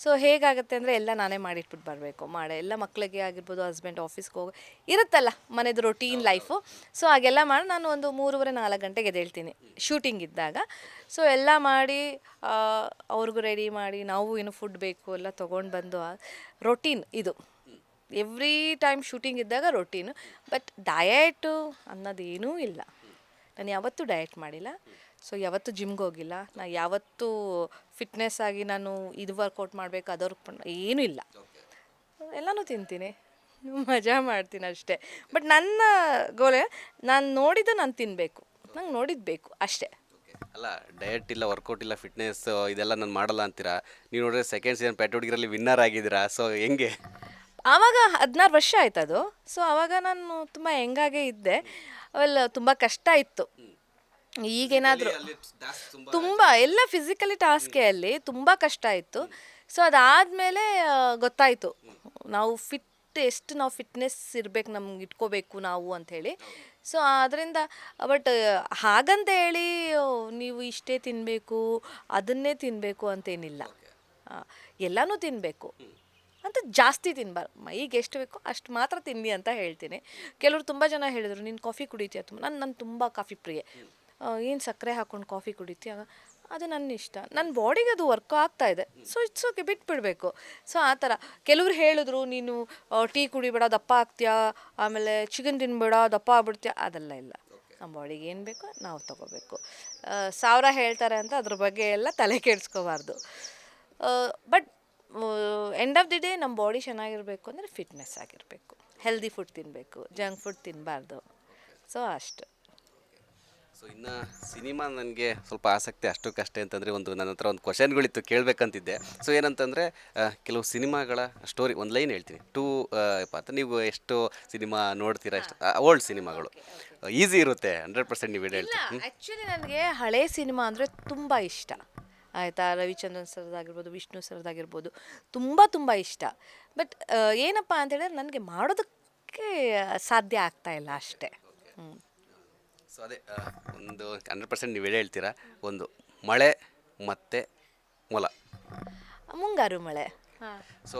ಸೊ ಹೇಗಾಗುತ್ತೆ ಅಂದರೆ ಎಲ್ಲ ನಾನೇ ಮಾಡಿಟ್ಬಿಟ್ಟು ಬರಬೇಕು, ಎಲ್ಲ ಮಕ್ಕಳಿಗೆ ಆಗಿರ್ಬೋದು, ಹಸ್ಬೆಂಡ್ ಆಫೀಸ್ಗೆ ಹೋಗಿ ಇರುತ್ತಲ್ಲ ಮನೆದು ರೊಟೀನ್ ಲೈಫು. ಸೊ ಹಾಗೆಲ್ಲ ಮಾಡಿ ನಾನು ಒಂದು 3:30-4 ಗಂಟೆಗೆ ಎದ್ದೇಳ್ತೀನಿ ಶೂಟಿಂಗ್ ಇದ್ದಾಗ. ಸೊ ಎಲ್ಲ ಮಾಡಿ ಅವ್ರಿಗೂ ರೆಡಿ ಮಾಡಿ, ನಾವು ಏನು ಫುಡ್ ಬೇಕು ಎಲ್ಲ ತೊಗೊಂಡು ಬಂದು ರೊಟೀನ್ ಇದು. ಎವ್ರಿ ಟೈಮ್ ಶೂಟಿಂಗ್ ಇದ್ದಾಗ ರೊಟೀನು. ಬಟ್ ಡಯಟು ಅನ್ನೋದೇನೂ ಇಲ್ಲ. ನಾನು ಯಾವತ್ತೂ ಡಯಟ್ ಮಾಡಿಲ್ಲ. ಸೊ ಯಾವತ್ತೂ ಜಿಮ್ಗೆ ಹೋಗಿಲ್ಲ. ನಾನು ಯಾವತ್ತೂ ಫಿಟ್ನೆಸ್ ಆಗಿ ನಾನು ಇದು ವರ್ಕೌಟ್ ಮಾಡಬೇಕು ಏನೂ ಇಲ್ಲ. ಎಲ್ಲನೂ ತಿಂತೀನಿ, ಮಜಾ ಮಾಡ್ತೀನಿ ಅಷ್ಟೇ. ಬಟ್ ನನ್ನ ಗೋಲೆ ನಾನು ನೋಡಿದ್ದು ನಾನು ತಿನ್ನಬೇಕು, ನಂಗೆ ನೋಡಿದ್ದು ಬೇಕು ಅಷ್ಟೇ. ಅಲ್ಲ, ಡಯಟ್ ಇಲ್ಲ, ವರ್ಕೌಟ್ ಇಲ್ಲ, ಫಿಟ್ನೆಸ್ ಇದೆಲ್ಲ ನಾನು ಮಾಡಲ್ಲ ಅಂತೀರಾ. ನೀವು ನೋಡಿದ್ರೆ ಸೆಕೆಂಡ್ ಸೀಸನ್ ಪ್ಯಾಟ್ ಹುಡುಗಿರಲ್ಲಿ ವಿನ್ನರ್ ಆಗಿದ್ದೀರಾ. ಸೊ ಹೆಂಗೆ? ಆವಾಗ 16 ವರ್ಷ ಆಯ್ತದು. ಸೊ ಆವಾಗ ನಾನು ತುಂಬ ಹೆಂಗಾಗೇ ಇದ್ದೆ. ಅವೆಲ್ಲ ತುಂಬ ಕಷ್ಟ ಇತ್ತು. ಈಗೇನಾದರೂ ತುಂಬ ಎಲ್ಲ ಫಿಸಿಕಲಿ ಟಾಸ್ಕೇ ಅಲ್ಲಿ ತುಂಬ ಕಷ್ಟ ಇತ್ತು. ಸೊ ಅದಾದಮೇಲೆ ಗೊತ್ತಾಯಿತು ನಾವು ಎಷ್ಟು ನಾವು ಫಿಟ್ನೆಸ್ ಇರಬೇಕು, ನಮ್ಗೆ ಇಟ್ಕೋಬೇಕು ನಾವು ಅಂಥೇಳಿ. ಸೊ ಅದರಿಂದ ಬಟ್ ಹಾಗಂತ ಹೇಳಿ ನೀವು ಇಷ್ಟೇ ತಿನ್ನಬೇಕು ಅದನ್ನೇ ತಿನ್ನಬೇಕು ಅಂತೇನಿಲ್ಲ. ಎಲ್ಲನೂ ತಿನ್ನಬೇಕು ಅಂತ ಜಾಸ್ತಿ ತಿನ್ನಬಾರ್ದು. ಮೈಗೆ ಎಷ್ಟು ಬೇಕೋ ಅಷ್ಟು ಮಾತ್ರ ತಿನ್ನಿ ಅಂತ ಹೇಳ್ತೀನಿ. ಕೆಲವರು ತುಂಬ ಜನ ಹೇಳಿದರು, ನೀನು ಕಾಫಿ ಕುಡಿತೀಯ ತುಂಬ. ನಾನು ತುಂಬ ಕಾಫಿ ಪ್ರಿಯೆ. ಏನು ಸಕ್ಕರೆ ಹಾಕ್ಕೊಂಡು ಕಾಫಿ ಕುಡಿತೀಯ, ಅದು ನನ್ನ ಇಷ್ಟ, ನನ್ನ ಬಾಡಿಗೆ ಅದು ವರ್ಕ್ ಆಗ್ತಾಯಿದೆ. ಸೊ ಇಟ್ಸ್ ಓಕೆ, ಬಿಟ್ಬಿಡಬೇಕು. ಸೊ ಆ ಥರ ಕೆಲವ್ರು ಹೇಳಿದ್ರು, ನೀನು ಟೀ ಕುಡಿಬೇಡ ದಪ್ಪ ಆಗ್ತೀಯಾ, ಆಮೇಲೆ ಚಿಕನ್ ತಿನ್ಬೇಡ ದಪ್ಪ ಆಗ್ಬಿಡ್ತೀಯ. ಅದೆಲ್ಲ ಇಲ್ಲ. ನಮ್ಮ ಬಾಡಿಗೆ ಏನು ಬೇಕೋ ನಾವು ತೊಗೋಬೇಕು. 1000 ಹೇಳ್ತಾರೆ ಅಂತ ಅದ್ರ ಬಗ್ಗೆ ಎಲ್ಲ ತಲೆ ಕೆಡಿಸ್ಕೋಬಾರ್ದು. But end of the day ನಮ್ಮ ಬಾಡಿ ಚೆನ್ನಾಗಿರಬೇಕು ಅಂದರೆ ಫಿಟ್ನೆಸ್ ಆಗಿರಬೇಕು, ಹೆಲ್ದಿ ಫುಡ್ ತಿನ್ನಬೇಕು, ಜಂಕ್ ಫುಡ್ ತಿನ್ನಬಾರ್ದು. ಸೊ ಅಷ್ಟು. ಸೊ ಇನ್ನು ಸಿನಿಮಾ ನನಗೆ ಸ್ವಲ್ಪ ಆಸಕ್ತಿ ಅಷ್ಟಕ್ಕಷ್ಟೇ ಅಂತಂದರೆ ನನ್ನ ಹತ್ರ ಒಂದು ಕ್ವಶನ್ಗಳಿತ್ತು ಕೇಳಬೇಕಂತಿದ್ದೆ. ಸೊ ಏನಂತಂದರೆ ಕೆಲವು ಸಿನಿಮಾಗಳ ಸ್ಟೋರಿ ಒಂದು ಲೈನ್ ಹೇಳ್ತೀನಿ. ಪಾತ್ರ ನೀವು ಎಷ್ಟು ಸಿನಿಮಾ ನೋಡ್ತೀರಾ, ಎಷ್ಟು ಓಲ್ಡ್ ಸಿನಿಮಾಗಳು ಈಸಿ ಇರುತ್ತೆ, 100% ನೀವು ಹೇಳ್ತೀರಾ. ಆ್ಯಕ್ಚುಲಿ ನನಗೆ ಹಳೆ ಸಿನಿಮಾ ಅಂದರೆ ತುಂಬ ಇಷ್ಟ ಆಯಿತಾ. ರವಿಚಂದ್ರನ್ ಸರ್ದಾಗಿರ್ಬೋದು, ವಿಷ್ಣು ಸರ್ದಾಗಿರ್ಬೋದು, ತುಂಬ ಇಷ್ಟ. ಬಟ್ ಏನಪ್ಪ ಅಂತೇಳಿದ್ರೆ ನನಗೆ ಮಾಡೋದಕ್ಕೆ ಸಾಧ್ಯ ಆಗ್ತಾಯಿಲ್ಲ ಅಷ್ಟೇ. ಸೊ ಅದೇ ಒಂದು 100% ನೀವು ಹೇಳ್ತೀರಾ. ಒಂದು ಮಳೆ ಮತ್ತು ಮೊಲ, ಮುಂಗಾರು ಮಳೆ. ಸೊ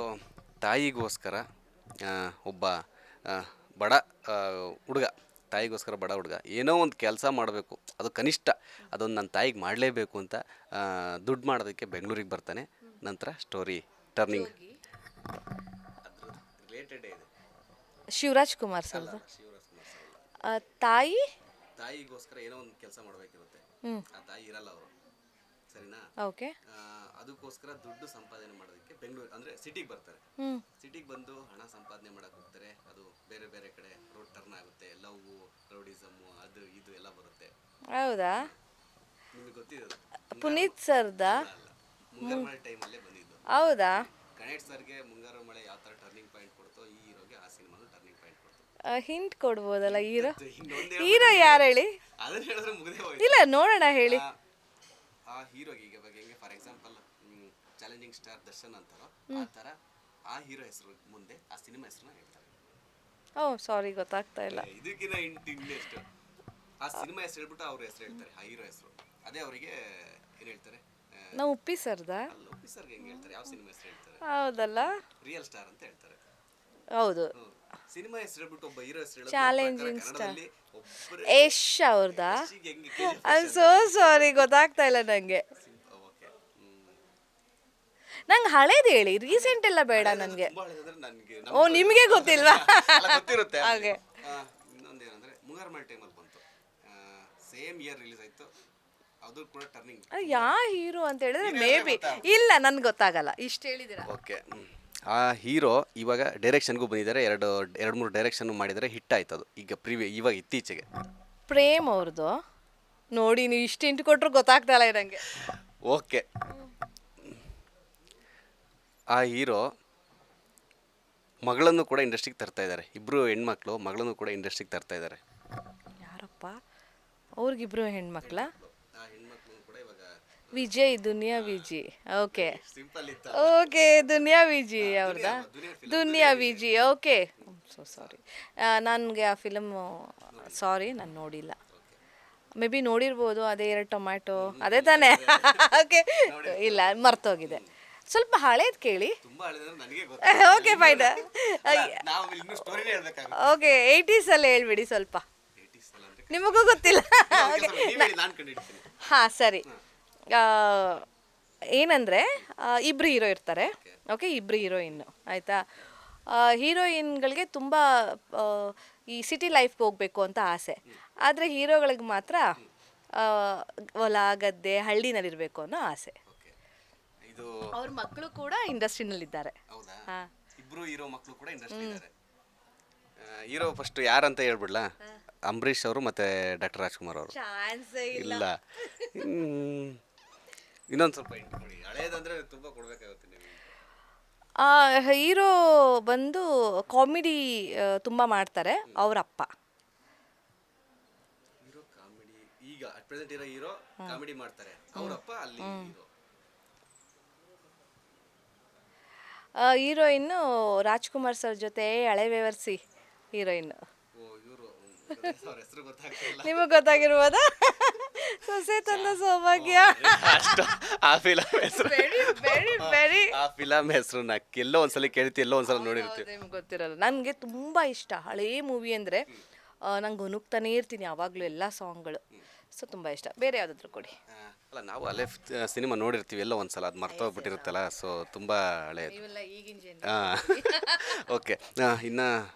ತಾಯಿಗೋಸ್ಕರ ಒಬ್ಬ ಬಡ ಹುಡುಗ, ತಾಯಿಗೋಸ್ಕರ ಬಡ ಹುಡುಗ ಏನೋ ಒಂದು ಕೆಲಸ ಮಾಡಬೇಕು, ಅದು ಕನಿಷ್ಠ ಅದೊಂದು ನನ್ನ ತಾಯಿಗೆ ಮಾಡಲೇಬೇಕು ಅಂತ ದುಡ್ಡು ಮಾಡೋದಕ್ಕೆ ಬೆಂಗಳೂರಿಗೆ ಬರ್ತಾನೆ. ನಂತರ ಸ್ಟೋರಿ ಟರ್ನಿಂಗ್ ರಿಲೇಟೆಡ್ ಇದೆ. ಶಿವರಾಜ್ ಕುಮಾರ್ ಸರ್ದು ತಾಯಿಗೋಸ್ಕರ ಏನೋ ಒಂದು ಕೆಲಸ ಮಾಡಬೇಕಿರುತ್ತೆ. ಆ ತಾಯಿ ಇರಲ್ಲ ಅವರು, ಸರಿನಾ? ಓಕೆ. ಅದಕ್ಕೋಸ್ಕರ ದುಡ್ಡು ಸಂಪಾದನೆ ಮಾಡೋದಕ್ಕೆ ಬೆಂಗಳೂರು ಅಂದರೆ ಸಿಟಿಗೆ ಬರ್ತಾರೆ. ಸಿಟಿಗೆ ಬಂದು ಹಣ ಸಂಪಾದನೆ ಮಾಡಕ್ಕೆ ಹೋಗ್ತಾರೆ. ಅದು ಬೇರೆ ಬೇರೆ ಕಡೆ ರೋಡ್ ಟರ್ನ್ ಆಗುತ್ತೆ. ಲವ್, ರೌಡಿಸಮ್ಮು, ಅದು ಇದು ಎಲ್ಲ ಬರುತ್ತೆ. ಹೌದಾ? ನಿಮಗೆ ಗೊತ್ತಿದೆ ಪುನೀತ್ ಸರ್ದ ಮುಂಗಾರು ಮಳೆ ಟೈಮಲ್ಲೇ ಬಂದಿದ್ದು. ಹೌದಾ? ಗಣೇಶ್ ಸರ್ಗೆ ಮುಂಗಾರು ಮಳೆ ಯಾವ ಥರ ಟರ್ನಿಂಗ್ ಪಾಯಿಂಟ್ ಕೊಡ್ತೋ, ಈ ಹೀರೋಗೆ ಆ ಸಿನಿಮಾನು ಟರ್ನಿಂಗ್ ಪಾಯಿಂಟ್ ಕೊಡ್ತು. ಹಿಂಟ್ ಕೊಡ್ಬೋದಲ್ಲ? ಹೀರೋ ಯಾರು ಹೇಳಿ? ಅದನ್ನ ಹೇಳಿದ್ರೆ ಮುಗಿದೇ ಹೋಯ್ತು. ಇಲ್ಲ, ನೋಡೋಣ, ಹೇಳಿ. ಆ ಹೀರೋಗೆ ಈಗ ಹೆಂಗೆ for example challenging star Darshan ಅಂತಾರೋ ಆ ಥರ ಆ ಹೀರೋ ಹೆಸರು ಮುಂದೆ ಆ ಸಿನಿಮಾ ಹೆಸರನ್ನ ಹೇಳ್ತಾರೆ. ಓ ಸಾರಿ, ಗೊತ್ತಾಗ್ತಾ ಇಲ್ಲ. ಇದಕ್ಕಿಂತ ಇಂಗ್ಲಿಷ್ ಆ ಸಿನಿಮಾ ಹೆಸರು ಹೇಳ್ಬಿಟ್ಟು ಅವ್ರ ಹೆಸರು ಹೇಳ್ತಾರೆ, ಆ ಹೀರೋ ಹೆಸರು. ಅದೇ ಅವರಿಗೆ ಏನು ಹೇಳ್ತಾರೆ? ನಾವು ಉಪ್ಪಿ ಸರ್ದ ಉಪ್ಪಿ ಸರ್ಗೆ ಹೆಂಗೆ ಹೇಳ್ತಾರೆ? ಯಾವ ಸಿನಿಮಾ ಹೆಸರು ಹೇಳ್ತಾರೆ? ಹೌದಲ್ಲ, ರಿಯಲ್ ಸ್ಟಾರ್ ಅಂತ ಹೇಳ್ತಾರೆ. ಹೌದು. ಸಿನಿಮಾ ಹೆಸರು ಹೇಳ್ಬಿಟ್ಟು ಒಬ್ಬ ಹೀರೋ ಹೆಸರು ಚಾಲೆಂಜಿಂಗ್ ಸ್ಟಾರ್ ಯಶ್ ಅವ್ರದಾ? ಐ ಆಮ್ ಸೋ ಸಾರಿ, ಗೊತ್ತಾಗ್ತಾ ಇಲ್ಲ ನಂಗೆ. ನಂಗೆ ಹಳೇದು ಹೇಳಿ, ರೀಸೆಂಟ್ ಎಲ್ಲ ಬೇಡ ನನಗೆ. ಓ, ನಿಮಗೆ ಗೊತ್ತಿಲ್ವಾ? ಗೊತ್ತಿರುತ್ತೆ. ಹಾಗೆ ಇನ್ನೊಂದೇನಂದ್ರೆ ಮುಂಗಾರು ಮಳೆ ಟೈಮಲ್ಲಿ ಬಂತು, ಸೇಮ್ ಇಯರ್ ರಿಲೀಸ್ ಆಯ್ತು. ಅದು ಕೂಡ ಟರ್ನಿಂಗ್. ಯಾವ ಹೀರೋ ಅಂತ ಹೇಳಿದ್ರೆ ಮೇ ಬಿ ಇಲ್ಲ, ನನ್ಗೆ ಗೊತ್ತಾಗಲ್ಲ. ಇಷ್ಟು ಹೇಳಿದಿರ. ಓಕೆ. ಆ ಹೀರೋ ಇವಾಗ ಡೈರೆಕ್ಷನ್ಗೂ ಬಂದಿದ್ದಾರೆ. 2-3 ಡೈರೆಕ್ಷನ್ ಮಾಡಿದರೆ ಹಿಟ್ ಆಯ್ತು. ಅದು ಈಗ ಇವಾಗ ಇತ್ತೀಚೆಗೆ ಪ್ರೇಮ್ ಅವ್ರದ್ದು ನೋಡಿ. ನೀವು ಇಷ್ಟು ಇಂಟು ಕೊಟ್ಟರು ಗೊತ್ತಾಗ್ತಾ ಇಲ್ಲ ನನಗೆ. ಓಕೆ. ಆ ಹೀರೋ ಮಗಳನ್ನು ಕೂಡ ಇಂಡಸ್ಟ್ರಿಗೆ ತರ್ತಾ ಇದ್ದಾರೆ. ಇಬ್ಬರು ಹೆಣ್ಮಕ್ಳು ಮಗಳನ್ನು ಕೂಡ ಇಂಡಸ್ಟ್ರಿಗೆ ತರ್ತಾ ಇದ್ದಾರೆ. ಯಾರಪ್ಪ ಅವ್ರಿಗಿಬ್ರು ಹೆಣ್ಮಕ್ಳ? ಆ ಹೆಣ್ಮಕ್ಳು ಕೂಡ ಇವಾಗ ವಿಜಯ್, ದುನಿಯಾ ವಿಜಿ. ಓಕೆ ಸಿಂಪಲ್ ಇತ್ತು. Okay, Duniya Viji ಅವ್ರದ್ದಾ? Duniya Viji, okay. So sorry, ನನಗೆ ಆ ಫಿಲಮ್ ಸಾರಿ ನಾನು ನೋಡಿಲ್ಲ. ಮೇ ಬಿ ನೋಡಿರ್ಬೋದು, ಅದೇ 2 ಟೊಮ್ಯಾಟೊ ಅದೇ ತಾನೇ. ಓಕೆ, ಇಲ್ಲ ಮರ್ತೋಗಿದೆ. ಸ್ವಲ್ಪ ಹಳೇದು ಕೇಳಿ. ತುಂಬಾ ಹಳೆದಂದ್ರೆ ನನಗೆ ಗೊತ್ತು. Okay fine. ನಾವು ಇನ್ನೂ ಸ್ಟೋರಿನೇ ಹೇಳ್ಬೇಕಾಗುತ್ತೆ. ಓಕೆ, 80s ಅಲ್ಲಿ ಹೇಳ್ಬಿಡಿ ಸ್ವಲ್ಪ. 80s ಅಂದ್ರೆ ನಿಮಗೂ ಗೊತ್ತಿಲ್ಲ. ನಾನು ಕಂಡಿಡ್ತೀನಿ. ಹಾಂ ಸರಿ. ಏನಂದರೆ ಇಬ್ಬರು ಹೀರೋ ಇರ್ತಾರೆ. ಓಕೆ, ಇಬ್ಬರು ಹೀರೋಯಿನ್ನು ಆಯಿತಾ. ಹೀರೋಯಿನ್ಗಳಿಗೆ ತುಂಬ ಈ ಸಿಟಿ ಲೈಫ್ಗೆ ಹೋಗಬೇಕು ಅಂತ ಆಸೆ. ಆದರೆ ಹೀರೋಗಳಿಗೆ ಮಾತ್ರ ಹೊಲ ಗದ್ದೆ ಹಳ್ಳಿನಲ್ಲಿರಬೇಕು ಅನ್ನೋ ಆಸೆ. ಇದು ಅವ್ರ ಮಕ್ಕಳು ಕೂಡ ಇಂಡಸ್ಟ್ರಿನಲ್ಲಿದ್ದಾರೆ. ಹೌದಾ? ಹಾಂ, ಇಬ್ರು ಹೀರೋ ಮಕ್ಕಳು ಕೂಡ ಇಂಡಸ್ಟ್ರಿ ಇದ್ದಾರೆ. ಹೀರೋ ಫಸ್ಟ್ ಯಾರಂತ ಹೇಳ್ಬಿಡ್ಲಾ? ಅಂಬರೀಷ್ ಅವರು ಮತ್ತೆ ಡಾಕ್ಟರ್ ರಾಜ್ಕುಮಾರ್ ಅವರು. ಚಾನ್ಸೇ ಇಲ್ಲ. ಇಲ್ಲ. ಇನ್ನೊಂದು ಸ್ವಲ್ಪ ಇಂಟು ಕೊಡಿ. ಹಳೇದಂದ್ರೆ ತುಂಬಾ ಕೊಡ್ಬೇಕಾಗುತ್ತೆ ನೀವು. ಹೀರೋ ಬಂದು ಕಾಮಿಡಿ ತುಂಬ ಮಾಡ್ತಾರೆ. ಅವರಪ್ಪ ಹೀರೋ ಕಾಮಿಡಿ, ಈಗ ಅಟ್ ಪ್ರೆಸೆಂಟ್ ಇರೋ ಹೀರೋ ಕಾಮಿಡಿ ಮಾಡ್ತಾರೆ. ಅವರಪ್ಪ ಅಲ್ಲಿ ಹೀರೋ. ಹೀರೋಯಿನ್ನು ರಾಜ್ಕುಮಾರ್ ಸರ್ ಜೊತೆ ಹಳೆ ವ್ಯವರ್ಸಿ ಹೀರೋಯಿನ್. ಓ, ಇವರು ಅವ್ರ ಹೆಸರು ಗೊತ್ತಾಗ್ತಿಲ್ಲ. ನಿಮಗೆ ಗೊತ್ತಾಗಿರ್ಬೋದಾ? ಸೊಸೆ ತಂದ ಸೌಭಾಗ್ಯ. ಅಷ್ಟು ಆ ಫಿಲಮ್ ಹೆಸರು, ವೆರಿ ವೆರಿ ವೆರಿ. ಆ ಫಿಲಮ್ ಹೆಸರು ಎಲ್ಲೋ ಒಂದ್ಸಲ ಕೇಳ್ತೀವಿ, ಎಲ್ಲೋ ಒಂದ್ಸಲ ನೋಡಿರ್ತೀವಿ. ನಿಮ್ಗೆ ಗೊತ್ತಿರಲ್ಲ. ನನಗೆ ತುಂಬ ಇಷ್ಟ ಹಳೇ ಮೂವಿ ಅಂದರೆ. ನಂಗೆ ಹುನುಕ್ತಾನೇ ಇರ್ತೀನಿ ಯಾವಾಗಲೂ ಎಲ್ಲ ಸಾಂಗ್ಗಳು. ಸೊ ತುಂಬ ಇಷ್ಟ. ಬೇರೆ ಯಾವುದಾದ್ರು ಕೊಡಿ. ಅಲ್ಲ, ನಾವು ಅಲ್ಲೇ ಸಿನಿಮಾ ನೋಡಿರ್ತೀವಿ ಎಲ್ಲೋ ಒಂದ್ಸಲ, ಅದು ಮರ್ತೋಗ್ಬಿಟ್ಟಿರುತ್ತಲ್ಲ. ಸೊ ತುಂಬ ಹಳೇದು. ಇವೆಲ್ಲ ಈಗಿನ ಜನ. ಓಕೆ, ಇನ್ನು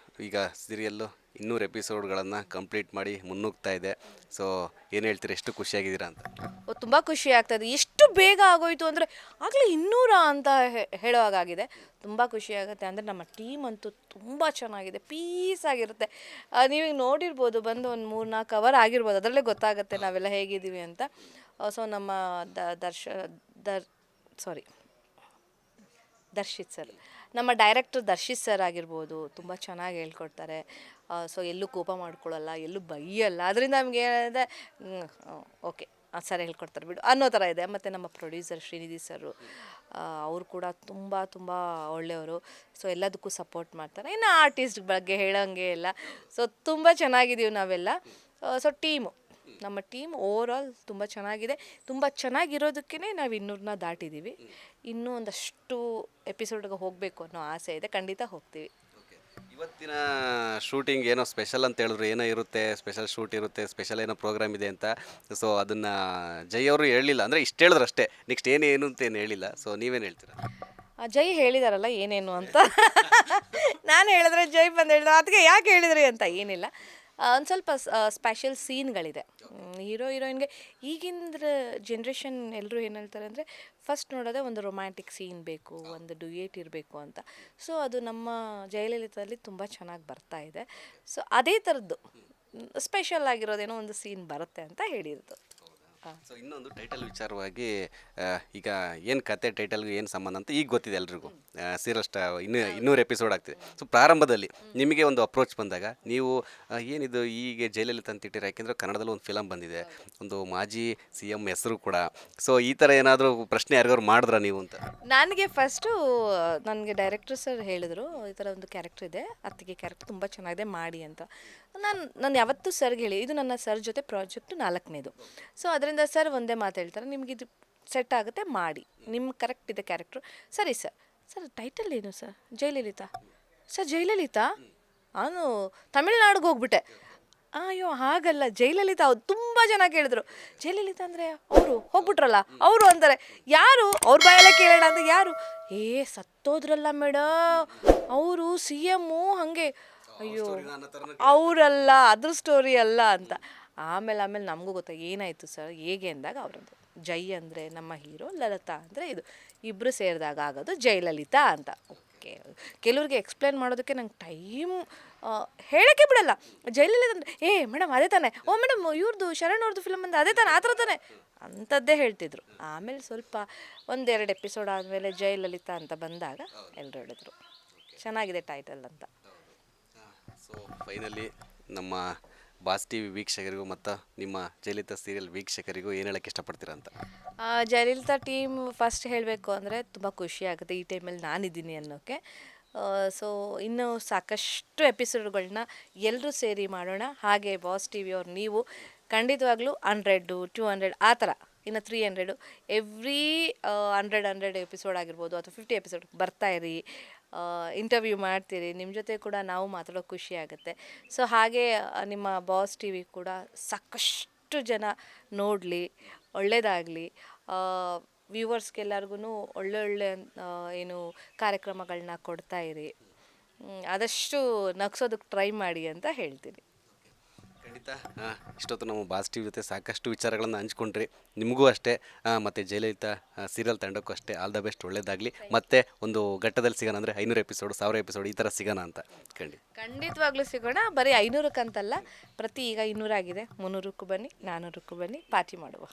ಈಗ ಸೀರಿಯಲ್ಲು 200 ಎಪಿಸೋಡ್ಗಳನ್ನು ಕಂಪ್ಲೀಟ್ ಮಾಡಿ ಮುನ್ನುಗ್ತಾ ಇದೆ. ಸೊ ಏನು ಹೇಳ್ತೀರಿ, ಎಷ್ಟು ಖುಷಿಯಾಗಿದ್ದೀರಾ ಅಂತ? ತುಂಬ ಖುಷಿ ಆಗ್ತದೆ. ಎಷ್ಟು ಬೇಗ ಆಗೋಯ್ತು ಅಂದರೆ ಆಗಲೇ 200 ಅಂತ ಹೇಳೋ ಹಾಗಾಗಿದೆ. ತುಂಬ ಖುಷಿ ಆಗುತ್ತೆ. ಅಂದರೆ ನಮ್ಮ ಟೀಮ್ ಅಂತೂ ತುಂಬ ಚೆನ್ನಾಗಿದೆ, ಪೀಸ್ ಆಗಿರುತ್ತೆ. ನೀವೀಗ ನೋಡಿರ್ಬೋದು, ಬಂದು ಒಂದು 3-4 ಅವರ್ ಆಗಿರ್ಬೋದು, ಅದರಲ್ಲೇ ಗೊತ್ತಾಗುತ್ತೆ ನಾವೆಲ್ಲ ಹೇಗಿದ್ದೀವಿ ಅಂತ. ಸೊ ನಮ್ಮ ದರ್ಶಿತ್ ಸರ್, ನಮ್ಮ ಡೈರೆಕ್ಟರ್ ದರ್ಶಿತ್ ಸರ್ ಆಗಿರ್ಬೋದು, ತುಂಬ ಚೆನ್ನಾಗಿ ಹೇಳ್ಕೊಡ್ತಾರೆ. ಸೊ ಎಲ್ಲೂ ಕೋಪ ಮಾಡ್ಕೊಳ್ಳಲ್ಲ, ಎಲ್ಲೂ ಬೈಯಲ್ಲ. ಅದರಿಂದ ನಮಗೆ ಏನಿದೆ, ಓಕೆ ಸರ್ ಹೇಳ್ಕೊಡ್ತಾರೆ ಬಿಡು ಅನ್ನೋ ಥರ ಇದೆ. ಮತ್ತು ನಮ್ಮ ಪ್ರೊಡ್ಯೂಸರ್ ಶ್ರೀನಿಧಿ ಸರು, ಅವರು ಕೂಡ ತುಂಬ ತುಂಬ ಒಳ್ಳೆಯವರು. ಸೊ ಎಲ್ಲದಕ್ಕೂ ಸಪೋರ್ಟ್ ಮಾಡ್ತಾರೆ. ಇನ್ನು ಆರ್ಟಿಸ್ಟ್ ಬಗ್ಗೆ ಹೇಳೋಂಗೆ ಇಲ್ಲ. ಸೊ ತುಂಬ ಚೆನ್ನಾಗಿದ್ದೀವಿ ನಾವೆಲ್ಲ. ಸೊ ನಮ್ಮ ಟೀಮ್ ಓವರ್ ಆಲ್ ತುಂಬ ಚೆನ್ನಾಗಿದೆ. ತುಂಬ ಚೆನ್ನಾಗಿರೋದಕ್ಕೇ ನಾವು 200ನ ದಾಟಿದ್ದೀವಿ. ಇನ್ನೂ ಒಂದಷ್ಟು ಎಪಿಸೋಡ್ಗೆ ಹೋಗಬೇಕು ಅನ್ನೋ ಆಸೆ ಇದೆ. ಖಂಡಿತ ಹೋಗ್ತೀವಿ. ಇವತ್ತಿನ ಶೂಟಿಂಗ್ ಏನೋ ಸ್ಪೆಷಲ್ ಅಂತ ಹೇಳಿದ್ರು. ಏನೋ ಇರುತ್ತೆ, ಸ್ಪೆಷಲ್ ಶೂಟ್ ಇರುತ್ತೆ, ಸ್ಪೆಷಲ್ ಏನೋ ಪ್ರೋಗ್ರಾಮ್ ಇದೆ ಅಂತ. ಸೊ ಅದನ್ನು ಜೈ ಅವರು ಹೇಳಲಿಲ್ಲ, ಅಂದರೆ ಇಷ್ಟು ಹೇಳಿದ್ರು ಅಷ್ಟೇ. ನೆಕ್ಸ್ಟ್ ಏನೇನು ಅಂತ ಏನು ಹೇಳಿಲ್ಲ. ಸೊ ನೀವೇನು ಹೇಳ್ತೀರಾ? ಜೈ ಹೇಳಿದಾರಲ್ಲ ಏನೇನು ಅಂತ. ನಾನು ಹೇಳಿದ್ರೆ ಜೈ ಬಂದು ಹೇಳಿದ್ರು ಅದಕ್ಕೆ ಯಾಕೆ ಹೇಳಿದ್ರಿ ಅಂತ. ಏನಿಲ್ಲ, ಒಂದು ಸ್ವಲ್ಪ ಸ್ಪೆಷಲ್ ಸೀನ್ಗಳಿದೆ. ಹೀರೋ ಹೀರೋಯಿನ್ಗೆ ಈಗಿನ ಜನ್ರೇಷನ್ ಎಲ್ಲರೂ ಏನು ಹೇಳ್ತಾರೆ ಅಂದರೆ, ಫಸ್ಟ್ ನೋಡೋದೇ ಒಂದು ರೊಮ್ಯಾಂಟಿಕ್ ಸೀನ್ ಬೇಕು, ಒಂದು ಡುಯೇಟ್ ಇರಬೇಕು ಅಂತ. ಸೊ ಅದು ನಮ್ಮ ಜಯಲಲಿತದಲ್ಲಿ ತುಂಬ ಚೆನ್ನಾಗಿ ಬರ್ತಾ ಇದೆ. ಸೊ ಅದೇ ಥರದ್ದು ಸ್ಪೆಷಲ್ ಆಗಿರೋದೇನೋ ಒಂದು ಸೀನ್ ಬರುತ್ತೆ ಅಂತ ಹೇಳಿರೋದು. ಸೊ ಇನ್ನೊಂದು ಟೈಟಲ್ ವಿಚಾರವಾಗಿ, ಈಗ ಏನು ಕತೆ ಟೈಟಲ್ಗೆ ಏನು ಸಂಬಂಧ ಅಂತ ಈಗ ಗೊತ್ತಿದೆ ಎಲ್ರಿಗೂ. ಸೀರಿಯಲ್ 200 ಎಪಿಸೋಡ್ ಆಗ್ತಿದೆ. ಸೊ ಪ್ರಾರಂಭದಲ್ಲಿ ನಿಮಗೆ ಒಂದು ಅಪ್ರೋಚ್ ಬಂದಾಗ ನೀವು ಏನಿದು ಹೀಗೆ ಜಯಲಲಿತಾ ಅಂತ ಇಟ್ಟಿರ, ಯಾಕೆಂದರೆ ಕನ್ನಡದಲ್ಲಿ ಒಂದು ಫಿಲಮ್ ಬಂದಿದೆ, ಒಂದು ಮಾಜಿ CM ಹೆಸರು ಕೂಡ. ಸೊ ಈ ಥರ ಏನಾದರೂ ಪ್ರಶ್ನೆ ಯಾರಿಗಾರು ಮಾಡಿದ್ರಾ ನೀವು ಅಂತ? ನನಗೆ ಫಸ್ಟು ನನಗೆ ಡೈರೆಕ್ಟರ್ ಸರ್ ಹೇಳಿದ್ರು, ಈ ಥರ ಒಂದು ಕ್ಯಾರೆಕ್ಟರ್ ಇದೆ, ಅತ್ತಿಗೆ ಕ್ಯಾರೆಕ್ಟರ್ ತುಂಬ ಚೆನ್ನಾಗಿದೆ ಮಾಡಿ ಅಂತ. ನಾನು ಯಾವತ್ತೂ ಸರ್ಗೆ ಹೇಳಿ, ಇದು ನನ್ನ ಸರ್ ಜೊತೆ ಪ್ರಾಜೆಕ್ಟು 4ನೇದು. ಸೊ ಅದರಿಂದ ಸರ್ ಒಂದೇ ಮಾತು ಹೇಳ್ತಾರೆ, ನಿಮಗಿದು ಸೆಟ್ ಆಗುತ್ತೆ ಮಾಡಿ, ನಿಮ್ಗೆ ಕರೆಕ್ಟ್ ಇದೆ ಕ್ಯಾರೆಕ್ಟ್ರು. ಸರಿ ಸರ್ ಟೈಟಲ್ ಏನು ಸರ್? ಜಯಲಲಿತಾ. ಸರ್ ಜಯಲಲಿತಾ? ನಾನು ತಮಿಳ್ನಾಡಿಗೆ ಹೋಗ್ಬಿಟ್ಟೆ. ಅಯ್ಯೋ ಹಾಗಲ್ಲ, ಜಯಲಲಿತಾ. ಅವ್ರು ತುಂಬ ಜನ ಕೇಳಿದ್ರು, ಜಯಲಲಿತಾ ಅಂದರೆ ಅವರು ಹೋಗ್ಬಿಟ್ರಲ್ಲ ಅವರು ಅಂತಾರೆ. ಯಾರು? ಅವ್ರ ಬಾಯಲ್ಲೇ ಕೇಳೋಣ ಅಂತ. ಯಾರು? ಸತ್ತೋದ್ರಲ್ಲ ಮೇಡಮ್, ಅವರು CM ಹಾಗೆ. ಅಯ್ಯೋ ಅವರಲ್ಲ, ಅದ್ರ ಸ್ಟೋರಿ ಅಲ್ಲ ಅಂತ. ಆಮೇಲೆ ನಮಗೂ ಗೊತ್ತಾ ಏನಾಯಿತು ಸರ್ ಹೇಗೆ ಅಂದಾಗ ಅವರದ್ದು ಜೈ ಅಂದರೆ ನಮ್ಮ ಹೀರೋ, ಲಲಿತಾ ಅಂದರೆ ಇದು, ಇಬ್ಬರು ಸೇರಿದಾಗ ಆಗೋದು ಜಯಲಲಿತಾ ಅಂತ. ಓಕೆ, ಕೆಲವ್ರಿಗೆ ಎಕ್ಸ್ಪ್ಲೇನ್ ಮಾಡೋದಕ್ಕೆ ನಂಗೆ ಟೈಮ್ ಹೇಳೋಕ್ಕೆ ಬಿಡಲ್ಲ. ಜಯಲಲಿತಾ ಅಂದರೆ ಮೇಡಮ್ ಅದೇ ತಾನೆ, ಓ ಮೇಡಮ್ ಇವ್ರದ್ದು ಶರಣ್ ಅವ್ರದ್ದು ಫಿಲಮ್ ಅಂದರೆ ಅದೇ ತಾನೆ, ಆ ಥರ ತಾನೆ ಅಂಥದ್ದೇ ಹೇಳ್ತಿದ್ರು. ಆಮೇಲೆ ಸ್ವಲ್ಪ 1-2 ಎಪಿಸೋಡ್ ಆದಮೇಲೆ ಜಯಲಲಿತಾ ಅಂತ ಬಂದಾಗ ಎಲ್ಲರೂ ಹೇಳಿದ್ರು ಚೆನ್ನಾಗಿದೆ ಟೈಟಲ್ ಅಂತ. ಸೊ ಫೈನಲಿ ನಮ್ಮ ಬಾಸ್ ಟಿ ವಿ ವೀಕ್ಷಕರಿಗೂ ಮತ್ತು ನಿಮ್ಮ ಜಯಲಲಿತಾ ಸೀರಿಯಲ್ ವೀಕ್ಷಕರಿಗೂ ಏನು ಹೇಳಕ್ಕೆ ಇಷ್ಟಪಡ್ತೀರಾ ಅಂತ? ಜಯಲಲಿತಾ ಟೀಮ್ ಫಸ್ಟ್ ಹೇಳಬೇಕು ಅಂದರೆ ತುಂಬ ಖುಷಿ ಆಗುತ್ತೆ ಈ ಟೈಮಲ್ಲಿ ನಾನಿದ್ದೀನಿ ಅನ್ನೋಕ್ಕೆ. ಸೊ ಇನ್ನೂ ಸಾಕಷ್ಟು ಎಪಿಸೋಡ್ಗಳನ್ನ ಎಲ್ಲರೂ ಸೇರಿ ಮಾಡೋಣ. ಹಾಗೆ ಬಾಸ್ ಟಿ ವಿಯವ್ರು ನೀವು ಖಂಡಿತವಾಗ್ಲೂ 100 200 ಆ ಥರ ಇನ್ನು 300 ಎವ್ರಿ 100 ಎಪಿಸೋಡ್ ಆಗಿರ್ಬೋದು ಅಥವಾ 50 ಎಪಿಸೋಡ್ ಬರ್ತಾಯಿರಿ, ಇಂಟರ್ವ್ಯೂ ಮಾಡ್ತೀರಿ, ನಿಮ್ಮ ಜೊತೆ ಕೂಡ ನಾವು ಮಾತಾಡೋಕೆ ಖುಷಿ ಆಗುತ್ತೆ. ಸೊ ಹಾಗೆ ನಿಮ್ಮ ಬಾಸ್ ಟಿ ವಿ ಕೂಡ ಸಾಕಷ್ಟು ಜನ ನೋಡಲಿ, ಒಳ್ಳೆಯದಾಗಲಿ, ವ್ಯೂವರ್ಸ್ಗೆಲ್ಲರಿಗೂ ಒಳ್ಳೊಳ್ಳೆ ಏನು ಕಾರ್ಯಕ್ರಮಗಳನ್ನ ಕೊಡ್ತಾ ಇರಿ, ಆದಷ್ಟು ನಗ್ಸೋದಕ್ಕೆ ಟ್ರೈ ಮಾಡಿ ಅಂತ ಹೇಳ್ತೀನಿ. ಖಂಡಿತ ಇಷ್ಟೊತ್ತು ನಮ್ಮ ಬಾಸ್ ಟಿ ವಿ ಜೊತೆ ಸಾಕಷ್ಟು ವಿಚಾರಗಳನ್ನು ಹಂಚ್ಕೊಂಡ್ರಿ. ನಿಮಗೂ ಅಷ್ಟೇ ಮತ್ತು ಜಯಲಲಿತಾ ಸೀರಿಯಲ್ ತಂಡಕ್ಕೂ ಅಷ್ಟೇ ಆಲ್ ದ ಬೆಸ್ಟ್, ಒಳ್ಳೇದಾಗಲಿ. ಮತ್ತೆ ಒಂದು ಘಟ್ಟದಲ್ಲಿ ಸಿಗೋಣ ಅಂದರೆ 500 ಎಪಿಸೋಡ್ 1000 ಎಪಿಸೋಡ್ ಈ ಥರ ಸಿಗೋಣ ಅಂತ ಖಂಡಿತವಾಗ್ಲೂ ಸಿಗೋಣ. ಬರೀ 500ಕ್ಕಂತಲ್ಲ, ಪ್ರತಿ ಈಗ 200 ಆಗಿದೆ, 300ಕ್ಕೂ ಬನ್ನಿ, 400ಕ್ಕೂ ಬನ್ನಿ, ಪಾರ್ಟಿ ಮಾಡುವ.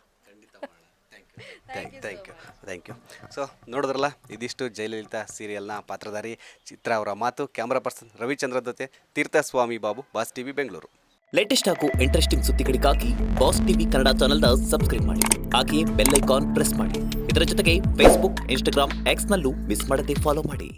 Thank you. ಸೊ ನೋಡಿದ್ರಲ್ಲ, ಇದಿಷ್ಟು ಜಯಲಲಿತಾ ಸೀರಿಯಲ್ನ ಪಾತ್ರಧಾರಿ ಚಿತ್ರ ಅವರ ಮಾತು. ಕ್ಯಾಮ್ರಾ ಪರ್ಸನ್ ರವಿಚಂದ್ರ ಜೊತೆ Theerthaswamy Babu, Boss TV Bengaluru. Latest ಹಾಗೂ ಇಂಟ್ರೆಸ್ಟಿಂಗ್ ಸುದ್ದಿಗಳಿಗಾಗಿ ಬಾಸ್ ಟಿವಿ ಕನ್ನಡ ಚಾನೆಲ್ನ ಸಬ್ಸ್ಕ್ರೈಬ್ ಮಾಡಿ. ಹಾಗೆಯೇ ಬೆಲ್ ಐಕಾನ್ ಪ್ರೆಸ್ ಮಾಡಿ. ಇದರ ಜೊತೆಗೆ ಫೇಸ್ಬುಕ್, ಇನ್ಸ್ಟಾಗ್ರಾಮ್, ಎಕ್ಸ್ನಲ್ಲೂ ಮಿಸ್ ಮಾಡದೆ ಫಾಲೋ ಮಾಡಿ.